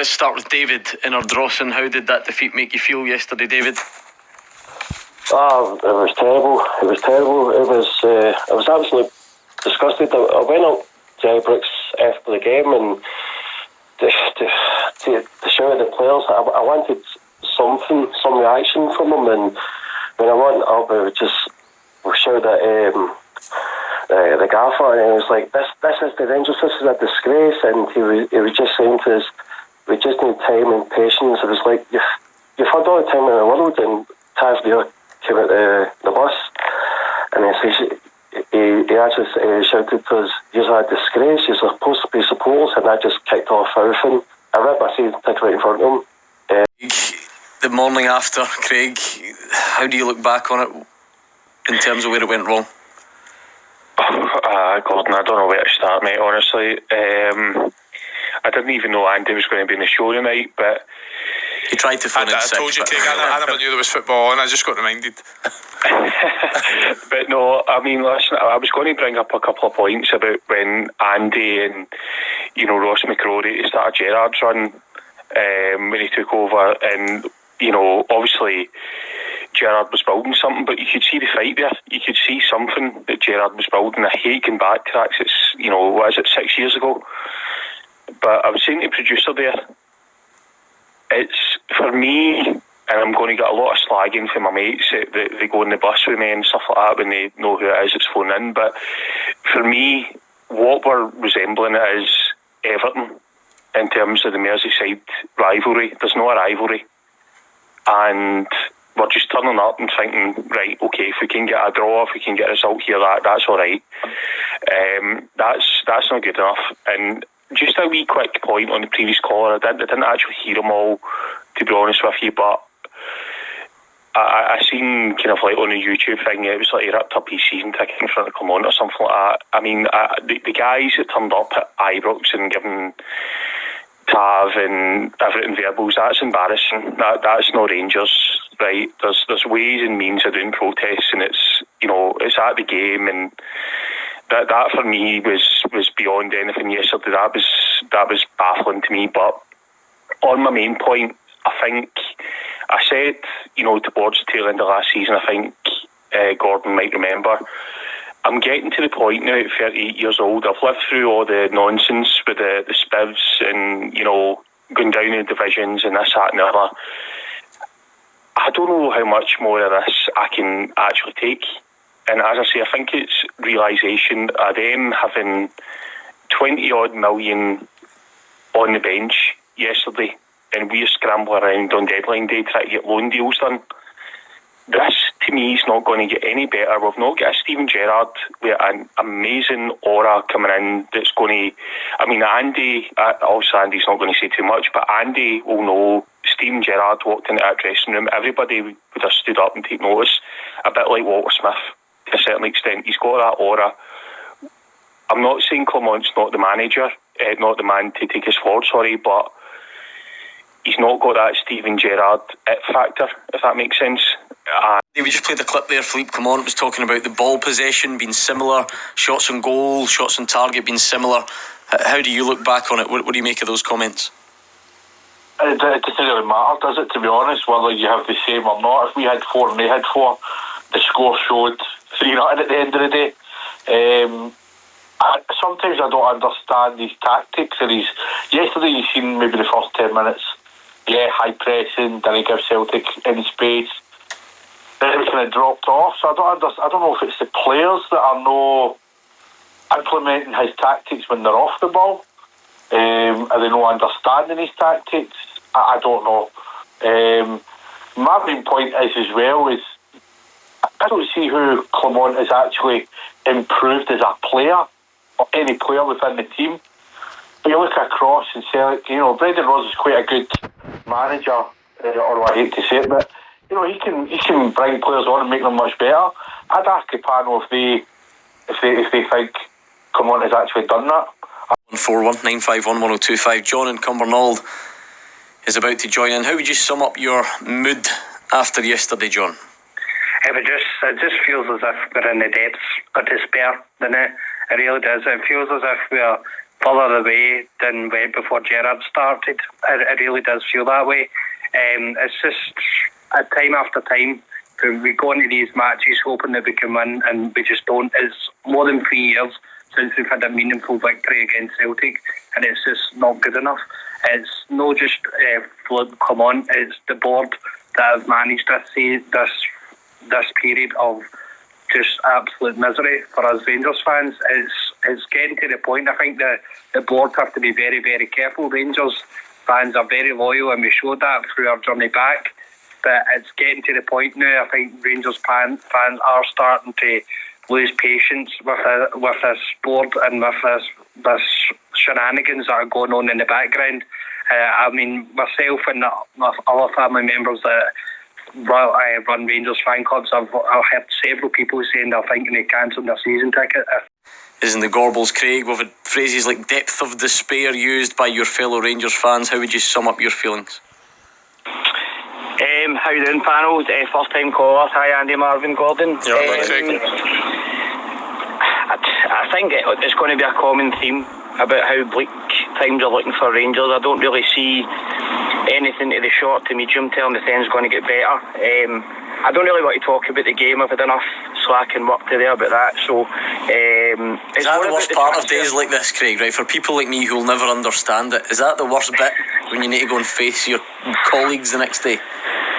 let's start with David in Ardrossan. How did that defeat make you feel yesterday, David? Oh, it was terrible. It was terrible. I was absolutely disgusted. I went up to Ibrox after the game and to shout at the players. I wanted some reaction from them, and when I went up, I would just shout at the gaffer, and he was like, "This is the Rangers. This is a disgrace." And he was just saying to us, "We just need time and patience." It was like, you've had all the time in the world, and Taz there came out the bus, and he actually shouted to us, "You're a disgrace. You're supposed to be supporters," and I just kicked off everything. I ripped my season ticket right in front of him. The morning after, Craig, how do you look back on it in terms of where it went wrong? Gordon, I don't know where to start, mate, honestly. I didn't even know Andy was going to be in the show tonight, but he tried to phone in sick. I told you, Craig, I never knew there was football on. I just got reminded. But no, I mean, listen, I was going to bring up a couple of points about when Andy and, Ross McCrory started Gerrard's run when he took over, and, obviously Gerrard was building something, but you could see the fight there. You could see something that Gerrard was building. I hate going back to that, 'cause it's, 6 years ago? But I was saying to the producer there, it's, for me, and I'm going to get a lot of slagging from my mates that they go on the bus with me and stuff like that when they know who it is that's phoning in, but for me, what we're resembling is Everton in terms of the Merseyside rivalry. There's no rivalry, and we're just turning up and thinking, right, okay, if we can get a draw, if we can get a result here, that's all right. That's not good enough. And just a wee quick point on the previous caller, I didn't actually hear them all, to be honest with you, but I seen kind of like on the YouTube thing, it was like he ripped up his season ticket in front of Clermont or something like that. I mean, the guys that turned up at Ibrox and given Tav and everything verbals, that's embarrassing. That's not Rangers, right? There's ways and means of doing protests, and it's at the game, and that for me was beyond anything yesterday. That was baffling to me. But on my main point, I think I said, towards the tail end of last season, I think Gordon might remember, I'm getting to the point now at 38 years old, I've lived through all the nonsense with the spivs and, going down in divisions and this, that and the other. I don't know how much more of this I can actually take. And as I say, I think it's realisation of them having 20 odd million on the bench yesterday, and we're scrambling around on deadline day trying to get loan deals done. This, to me, is not going to get any better. We've not got a Steven Gerrard with an amazing aura coming in that's going to... I mean, Andy... Also, Andy's not going to say too much, but Andy will know Steven Gerrard walked into that dressing room. Everybody would have stood up and take notice. A bit like Walter Smith, to a certain extent. He's got that aura. I'm not saying Clermont's not the manager, not the man to take us forward, but he's not got that Steven Gerrard it factor, if that makes sense. We just played the clip there. Philippe Clement was talking about the ball possession being similar, shots on goal, shots on target being similar. How do you look back on it? What do you make of those comments? It doesn't really matter, does it, to be honest, whether you have the same or not. If we had 4 and they had 4, the score showed 3-0 at the end of the day. Sometimes I don't understand these tactics. Yesterday you seen maybe the first 10 minutes, high pressing, then he gives Celtic in space. Then it kind of dropped off. So I don't know if it's the players that are no implementing his tactics when they're off the ball. Are they not understanding his tactics? I don't know. My main point is as well is I don't see who Clement has actually improved as a player or any player within the team. But you look across and Celtic, Brendan Rodgers is quite a good manager, or I hate to say it, but he can bring players on and make them much better. I'd ask the panel if they think Clement has actually done that. 141-951-1025. John in Cumbernauld is about to join in. How would you sum up your mood after yesterday, John? It just feels as if we're in the depths of despair, doesn't it? It really does. It feels as if we're further away than when before Gerrard started. It really does feel that way. It's just time after time we go into these matches hoping that we can win, and we just don't. It's more than 3 years since we've had a meaningful victory against Celtic, and it's just not good enough. It's not just fluke come on, it's the board that have managed this period of just absolute misery for us Rangers fans. It's getting to the point. I think the board have to be very, very careful. Rangers fans are very loyal, and we showed that through our journey back. But it's getting to the point now. I think Rangers fans are starting to lose patience with this board and with this shenanigans that are going on in the background. I mean, myself and other family members that run Rangers fan clubs, I've heard several people saying they're thinking of cancelling their season ticket. Isn't the Gorbals, Craig? We've had phrases like depth of despair used by your fellow Rangers fans. How would you sum up your feelings? How you doing, panel? First time caller. Hi, Andy, Marvin, Gordon. I think it's going to be a common theme about how bleak times are looking for Rangers. I don't really see anything to the short to medium term that things going to get better. I don't really want to talk about the game. I've had enough slack and work to do about that. So is that the worst part of days like this, Craig? Right, for people like me who will never understand it, is that the worst bit when you need to go and face your colleagues the next day?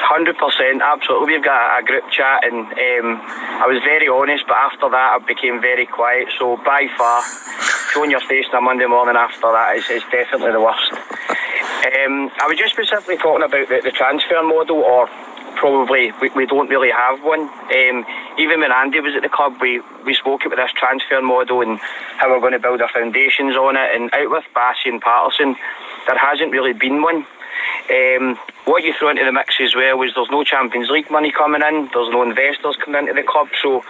100%, absolutely. We've got a group chat, and I was very honest, but after that I became very quiet. So by far, showing your face on a Monday morning after that is definitely the worst. I was just specifically talking about the transfer model, or probably we don't really have one. Even when Andy was at the club, we spoke about this transfer model and how we're going to build our foundations on it. And out with Bassey and Patterson, there hasn't really been one. What you throw into the mix as well is there's no Champions League money coming in, there's no investors coming into the club, so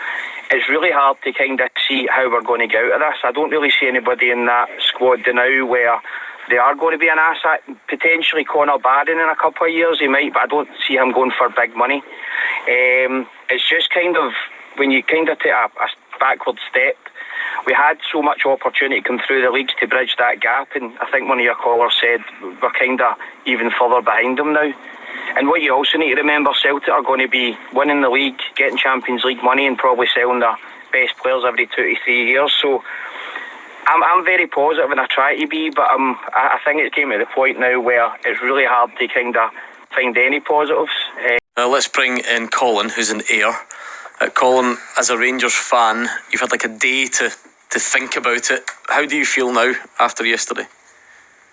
it's really hard to kind of see how we're going to get out of this. I don't really see anybody in that squad now where they are going to be an asset. Potentially Conor Barron in a couple of years, he might, but I don't see him going for big money. It's just kind of, when you kind of take a backward step, we had so much opportunity to come through the leagues to bridge that gap, and I think one of your callers said we're kind of even further behind them now. And what you also need to remember, Celtic are going to be winning the league, getting Champions League money, and probably selling their best players every 2 to 3 years. So I'm very positive, and I try to be, but I think it's came to the point now where it's really hard to kind of find any positives. Let's bring in Colin, who's in Ayr. Colin, as a Rangers fan, you've had like a day to think about it. How do you feel now after yesterday?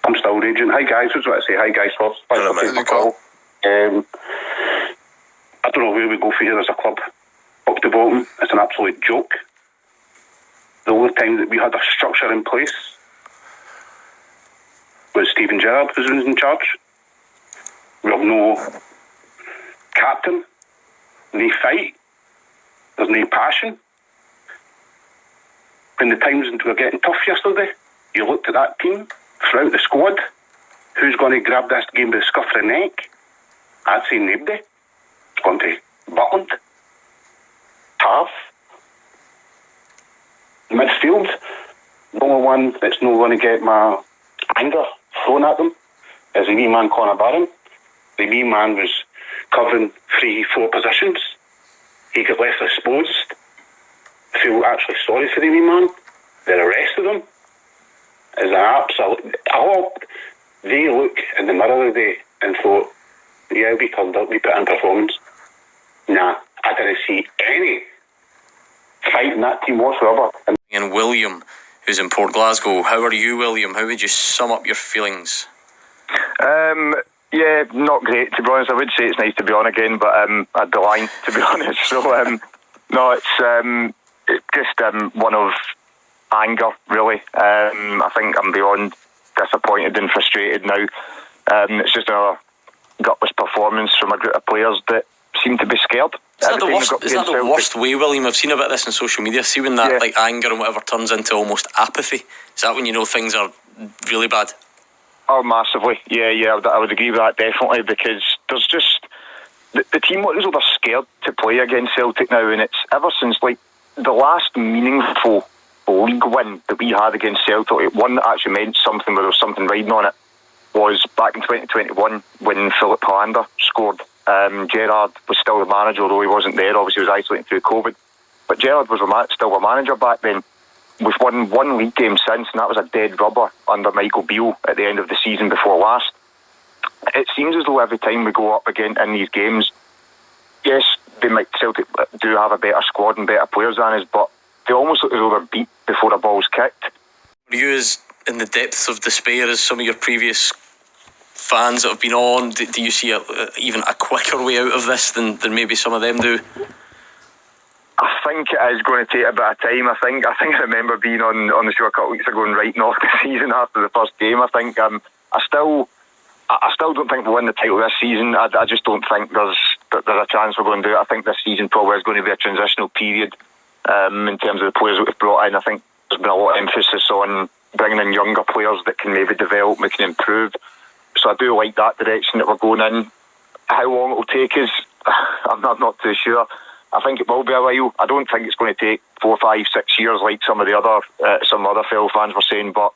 I'm still raging. Hi guys, I just want to say hi guys first. Thanks for taking my call. I don't know where we go from here as a club. Up to bottom, it's an absolute joke. The only time that we had a structure in place was Steven Gerrard was in charge. We have no captain, no fight, there's no passion. When the times were getting tough yesterday, you looked at that team throughout the squad. Who's going to grab this game by the scruff of the neck? I'd say nobody. It's going to Butland, Tav, midfield. The only one that's not going to get my anger thrown at them is the wee man Conor Barron. The wee man was covering 3-4 positions. He got left exposed. I feel actually sorry for the wee man. The rest of them is an absolute. I hope they look in the mirror today and thought, yeah, we turned up, we put in performance. Nah, I didn't see any fight in that team whatsoever. And William, who's in Port Glasgow. How are you, William? How would you sum up your feelings? Yeah, not great, to be honest. I would say it's nice to be on again, but I'd be lying, to be honest. So, no, it's just one of anger, really. I think I'm beyond disappointed and frustrated now. It's just another gutless performance from a group of players that seem to be scared. Is that the worst way, William? I've seen a bit of this on social media. See when that like anger and whatever turns into almost apathy. Is that when you know things are really bad? Oh, massively. Yeah, I would agree with that, definitely, because there's just the team looks like they're scared to play against Celtic now, and it's ever since like the last meaningful league win that we had against Celtic, one that actually meant something, where there was something riding on it, was back in 2021 when Philip Hollander scored. Gerrard was still the manager, although he wasn't there. Obviously, he was isolating through COVID. But Gerrard was still a manager back then. We've won one league game since, and that was a dead rubber under Michael Beale at the end of the season before last. It seems as though every time we go up again in these games, yes, Celtic do have a better squad and better players than us, but they almost look as though they're beat before the ball's kicked. Are you as in the depths of despair as some of your previous fans that have been on? Do you see even a quicker way out of this than maybe some of them do? I think it is going to take a bit of time. I think I remember being on the show a couple of weeks ago and writing off the season after the first game. I think I still don't think we'll win the title this season. I just don't think there's a chance we're going to do it. I think this season probably is going to be a transitional period in terms of the players that we've brought in. I think there's been a lot of emphasis on bringing in younger players that can maybe develop, we can improve. So I do like that direction that we're going in. How long it will take us, I'm not too sure. I think it will be a while. I don't think it's going to take 4, 5, 6 years like some other fellow fans were saying, but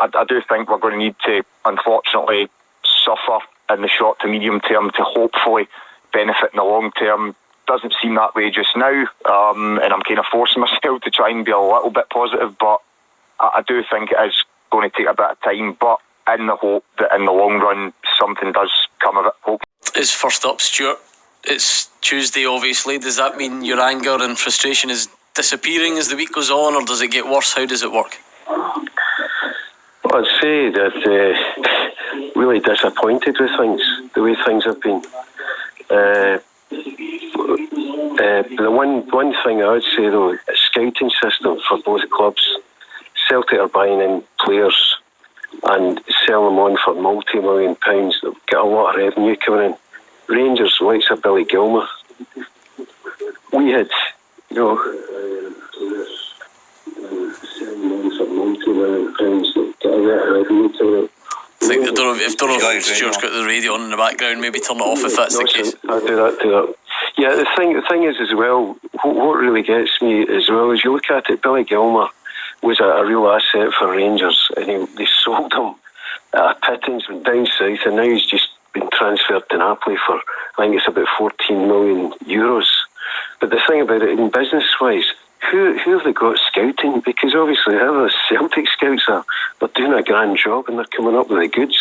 I do think we're going to need to, unfortunately, suffer in the short to medium term to hopefully benefit in the long term. Doesn't seem that way just now, and I'm kind of forcing myself to try and be a little bit positive, but I do think it is going to take a bit of time, but in the hope that in the long run something does come of it. Hope. Is first up, Stuart. It's Tuesday, obviously. Does that mean your anger and frustration is disappearing as the week goes on, or does it get worse? How does it work? I'd say that really disappointed with things, the way things have been. The one thing I would say though, a scouting system for both clubs. Celtic are buying in players and selling them on for multi-million pounds. They've got a lot of revenue coming in. Rangers, likes of Billy Gilmour. We had, selling them on for multi-million pounds. They've got a lot of revenue coming in. I don't know if Stuart's got the radio on in the background. Maybe turn it off if that's the case. I'll do that. Yeah, the thing is as well, what really gets me as well is you look at it, Billy Gilmour was a real asset for Rangers, and they sold him at a pittance, went down south, and now he's just been transferred to Napoli for, I think it's about 14 million euros. But the thing about it, in business-wise, who have they got scouting? Because obviously, whoever the Celtic scouts are, they're doing a grand job and they're coming up with the goods.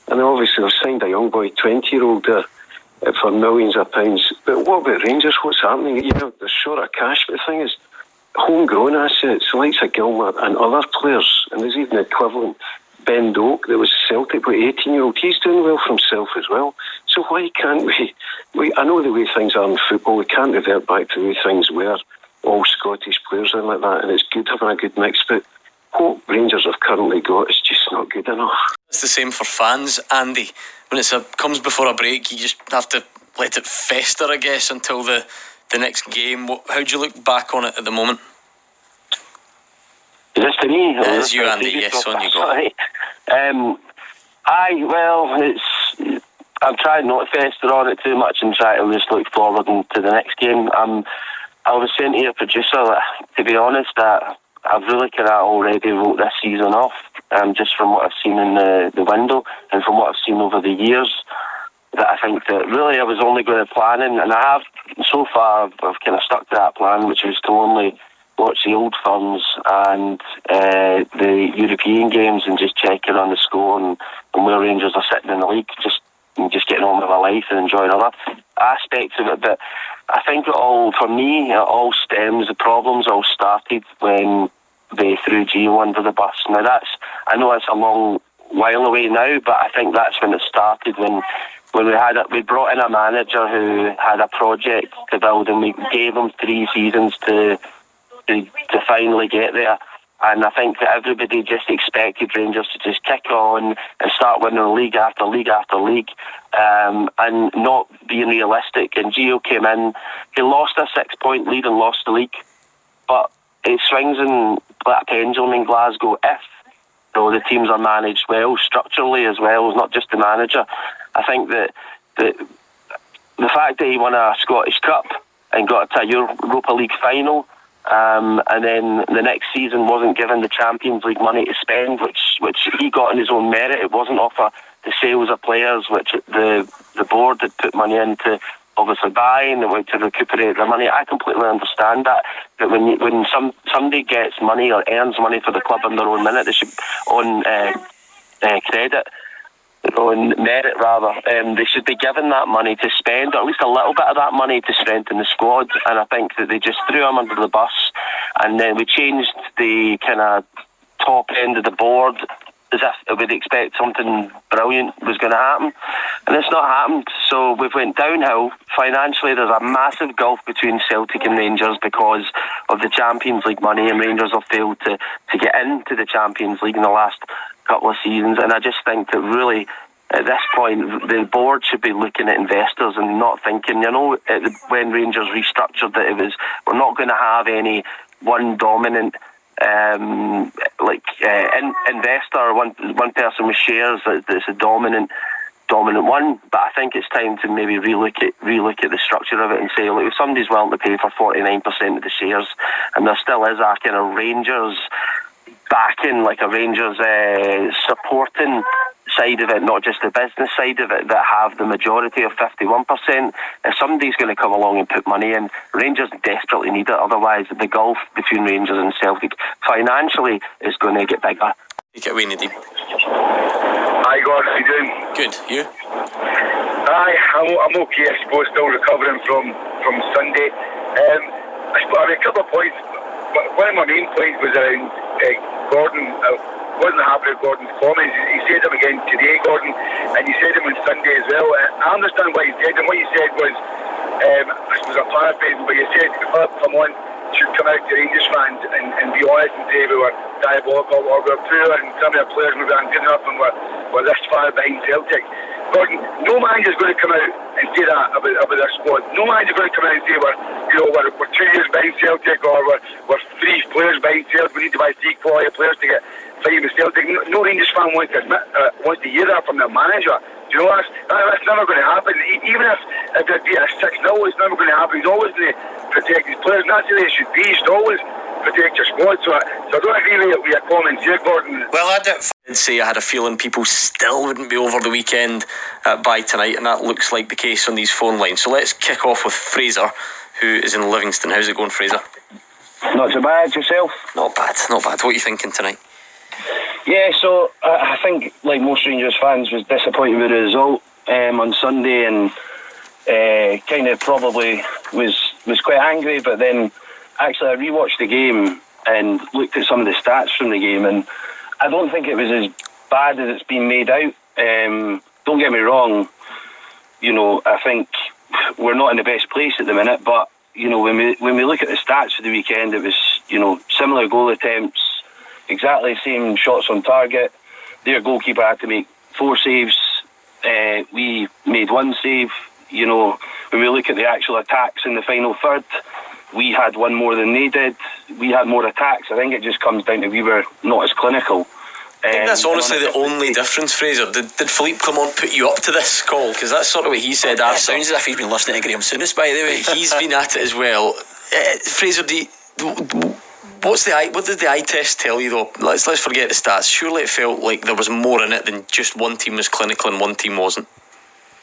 And obviously, they've signed a young boy, 20-year-old there, for millions of pounds. But what about Rangers? What's happening? They're short of cash, but the thing is, homegrown assets, like Gilmour and other players, and there's even the equivalent, Ben Doak, that was Celtic, but 18-year-old, he's doing well for himself as well. So why can't we I know the way things are in football, we can't revert back to the way things were, all Scottish players and like that, and it's good having a good mix, but what Rangers have currently got is just not good enough. It's the same for fans, Andy. When it comes before a break, you just have to let it fester, I guess, until the next game. How do you look back on it at the moment? Is this to me? It is you, Andy. Yes, on you go. I'm trying not to fester on it too much and try to just look forward to the next game. I was saying to your producer that, to be honest, that I've really kind of already wrote this season off, just from what I've seen in the window and from what I've seen over the years. That I think that really I was only going to plan in, and I have so far. I've kind of stuck to that plan, which was to only watch the Old Firms and the European games and just check in on the score and where Rangers are sitting in the league, just getting on with my life and enjoying other aspects of it. But I think the problems all started when they threw Gio under the bus. Now I know it's a long while away now, but I think that's when it started, when we brought in a manager who had a project to build, and we gave him 3 seasons to finally get there. And I think that everybody just expected Rangers to just kick on and start winning league after league after league, and not being realistic. And Gio came in, he lost a 6-point lead and lost the league, but it swings in like a pendulum in Glasgow if the teams are managed well, structurally as well, not just the manager. I think that the fact that he won a Scottish Cup and got to a Europa League final and then the next season wasn't given the Champions League money to spend, which he got on his own merit. It wasn't off the sales of players, which the board had put money into, obviously buying and to recuperate their money. I completely understand that when somebody gets money or earns money for the club on their own minute, they should on credit. On merit rather, they should be given that money to spend, or at least a little bit of that money to strengthen the squad. And I think that they just threw him under the bus, and then we changed the kind of top end of the board as if we'd expect something brilliant was going to happen, and it's not happened. So we've went downhill financially. There's a massive gulf between Celtic and Rangers because of the Champions League money, and Rangers have failed to get into the Champions League in the last couple of seasons. And I just think that really at this point the board should be looking at investors and not thinking, when Rangers restructured that it was, we're not going to have any one dominant investor, one person with shares that's a dominant one. But I think it's time to maybe relook at the structure of it and say, look, if somebody's willing to pay for 49% of the shares, and there still is a kind of Rangers backing, like a Rangers supporting side of it, not just the business side of it, that have the majority of 51%. If somebody's going to come along and put money in, Rangers desperately need it. Otherwise, the gulf between Rangers and Celtic financially is going to get bigger. Take it away, Nadeem. Hi, Gordon. How you doing? Good. You? Hi, I'm okay. I suppose still recovering from Sunday. I mean, a couple of points. One of my main points was around Gordon. Wasn't happy with Gordon's comments. He said them again today, Gordon, and he said them on Sunday as well. I understand what he said, and what he said was, I suppose I'm paraphrasing, but he said Philip Clement should come out to Rangers fans and be honest and say we were diabolical or we were poor and some of the players maybe aren't good enough and we're this far behind Celtic. Gordon, no manager's going to come out and say that about their squad. No manager's going to come out and say we're 2 years behind Celtic, or we're 3 players behind Celtic. We need to buy 3 quality players to get fighting with Celtic. No Rangers fan wants to hear that from their manager. Do you know that's never going to happen. Even if there'd be a 6-0, it's never going to happen. He's always going to protect his players, and that's the way it should be. You should always protect your squad. So I don't agree with your comments here, Gordon. Well, I did say I had a feeling people still wouldn't be over the weekend by tonight, and that looks like the case on these phone lines. So let's kick off with Fraser, who is in Livingston. How's it going, Fraser? Not so bad. Yourself? Not bad. What are you thinking tonight? Yeah, so I think, like most Rangers fans, was disappointed with the result on Sunday, and kind of probably was quite angry. But then actually I rewatched the game and looked at some of the stats from the game, and I don't think it was as bad as it's been made out. Don't get me wrong, I think we're not in the best place at the minute, but when we look at the stats for the weekend, it was similar goal attempts, exactly the same shots on target. Their goalkeeper had to make 4 saves. We made 1 save. When we look at the actual attacks in the final third, we had 1 more than they did. We had more attacks. I think it just comes down to we were not as clinical. I think that's honestly the only difference, Fraser. Did Philippe Clement put you up to this call? Because that's sort of what he said after. It sounds as if he's been listening to Graham Souness, by the way. He's been at it as well. Fraser, what did the eye test tell you though? Let's forget the stats. Surely it felt like there was more in it than just one team was clinical and one team wasn't.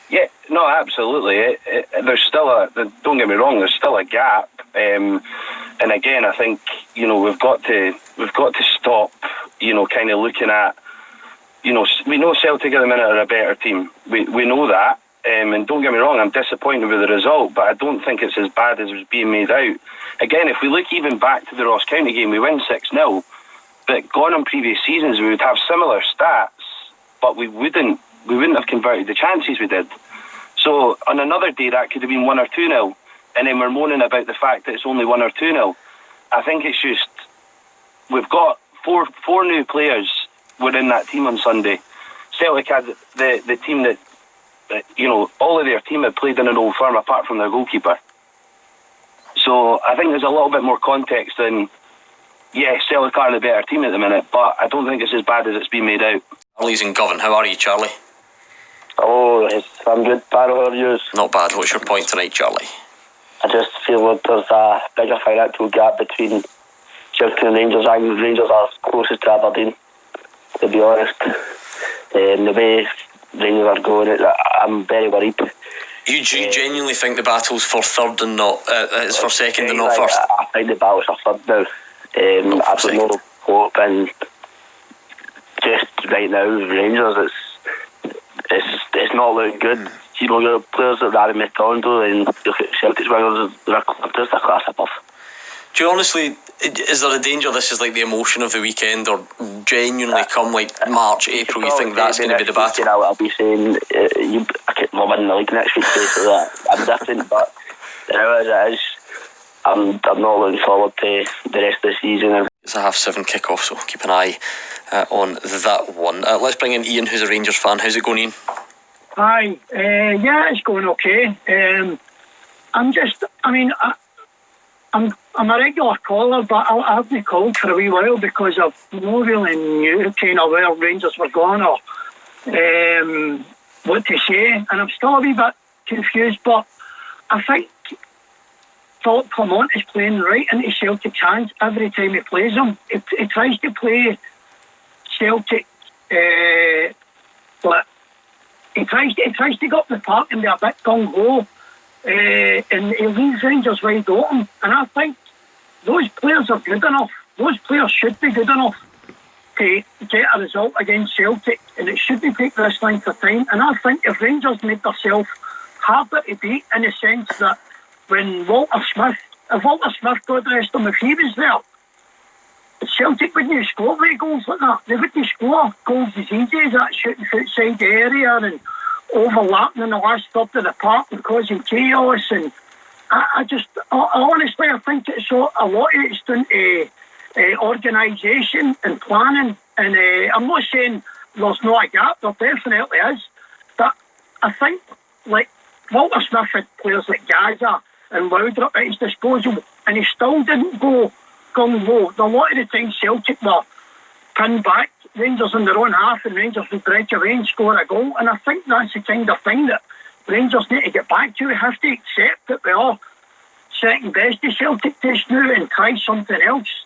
Yeah, no, absolutely. There's still don't get me wrong, there's still a gap. And again, I think we've got to stop. Kind of looking at. We know Celtic at the minute are a better team. We know that. And don't get me wrong, I'm disappointed with the result, but I don't think it's as bad as it was being made out. Again, if we look even back to the Ross County game, we win 6-0. But gone on previous seasons, we would have similar stats, but we wouldn't have converted the chances we did. So on another day, that could have been 1 or 2-0, and then we're moaning about the fact that it's only 1 or 2-0. I think it's just we've got four new players were in that team on Sunday. Celtic had the team that all of their team had played in an old firm apart from their goalkeeper. So I think there's a little bit more context than, Celtic are the better team at the minute, but I don't think it's as bad as it's been made out. Charlie's in Govan. How are you, Charlie? Oh, I'm good. How are you? Not bad. What's your point tonight, Charlie? I just feel that there's a bigger financial gap between Celtic and Rangers. I think Rangers are closest to Aberdeen, to be honest. The way Rangers are going, I'm very worried. You genuinely think the battle's for third and not it's for second and not first? I think the battle's for third now. I've got no hope, and just right now, Rangers, it's not looking good. You know, your players like Larry McDonald and Celtic's wingers, they're just a class above. Do you honestly, is there a danger this is like the emotion of the weekend, or genuinely come like March, April, you think that's going to be the battle? I'll be saying we'll win the league next week, so I'm different, but now as it is, I'm not looking forward to the rest of the season. It's a 7:30 kick-off, so keep an eye on that one. Let's bring in Ian, who's a Rangers fan. How's it going, Ian? Hi, yeah, it's going okay. I'm a regular caller, but I haven't called for a wee while because I've not really knew kind of where Rangers were going or what to say, and I'm still a wee bit confused, but I think Philip Clement is playing right into Celtic's hands every time he plays them. He tries to play Celtic, but he tries to go up the park and be a bit gung-ho, and he leaves Rangers wide open. And I think those players are good enough. Those players should be good enough to get a result against Celtic, and it shouldn't take this length of time. And I think if Rangers made themselves harder to beat, in the sense that when if Walter Smith, God rest him, if he was there, Celtic wouldn't score great goals like that. They wouldn't score goals as easy as that, shooting outside the area and overlapping in the last third of the park and causing chaos. And I honestly think it's a lot of it's down to organisation and planning. And I'm not saying there's not a gap, there definitely is. But I think, like, Walter Smith had players like Gaza and Laudrup at his disposal, and he still didn't go gung-ho. A lot of the time Celtic were pinned back, Rangers in their own half, and Rangers would break away and score a goal. And I think that's the kind of thing that Rangers need to get back to. We have to accept that we are second best to Celtic just now and try something else.